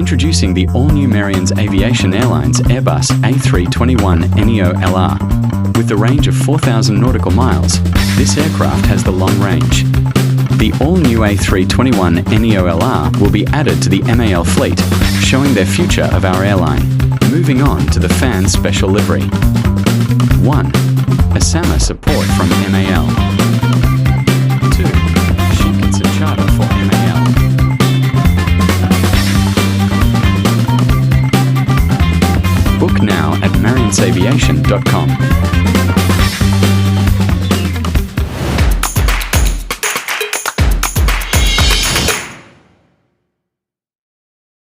Introducing the all-new Marion's Aviation Airlines Airbus A321neo-LR. With a range of 4,000 nautical miles, this aircraft has the long range. The all-new A321neo-LR will be added to the MAL fleet, showing their future of our airline. Moving on to the fan's special livery. 1. Asama support from MAL. 2. Shinkansen charter for MAL. Book now at marionsaviation.com.